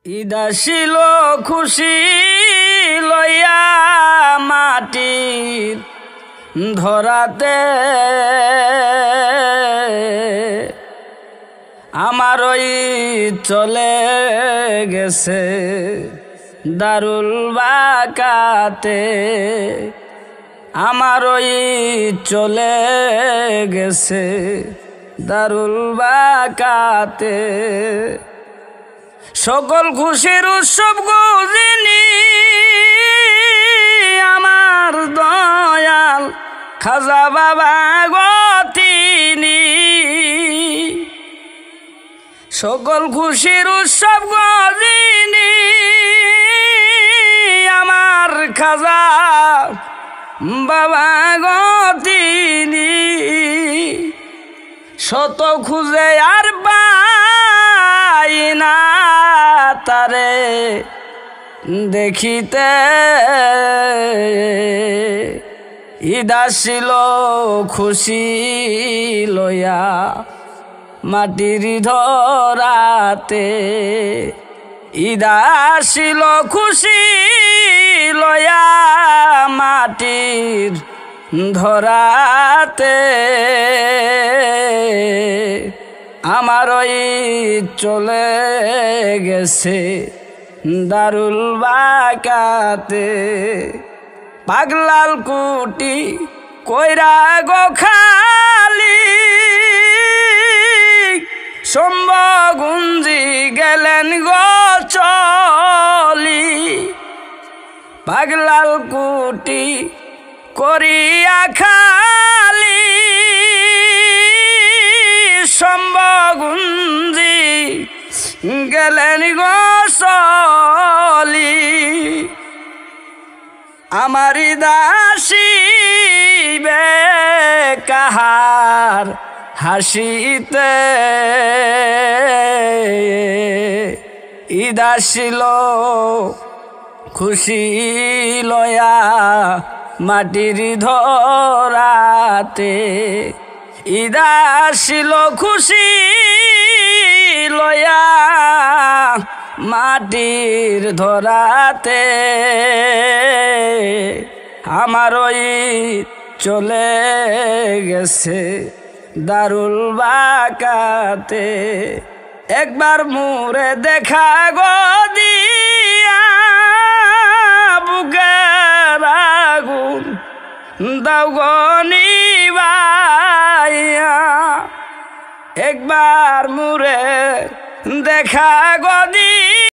ঈদ আসিল খুশি লইয়া মাটির ধরাতে, আমার ওই চলে গেছে দারুল বাকাতে, আমার ওই চলে গেছে দারুল বাকাতে। সকল খুশির উৎসব গুজিনি আমার দয়াল খাজা বাবা গতিনি, সকল খুশির উৎসব গুজিনি আমার খাজা বাবা গতিনি। শত খুঁজে আর পাই না তারে দেখিতে, ঈদ আসিল খুশি লইয়া মাটির ধরাতে, ঈদ আসিল খুশি লইয়া মাটির ধরাতে, আমার ওই চলে গেছে দারুল বাকাতে। পাগলাল কুটি কইরা গো খালি সম্ভগুঞ্জি গেলেন গো চলি, পাগলাল কুটি করিয়া খালি সম্ভগুঞ্জি গেলেন গো চলি। আমারি দাসিবে কাহার হাসিতে, ঈদ আসিল খুশি লয়া মাটির ধরাতে, ঈদ আসিল খুশি লয়া মাটির ধরাতে, আমার ওই চলে গেছে দারুল বাকাতে। একবার মুরে দেখা গো দিয়া বুকের আগুন দাও গো নিবাইয়া, একবার মুরে দেখা গো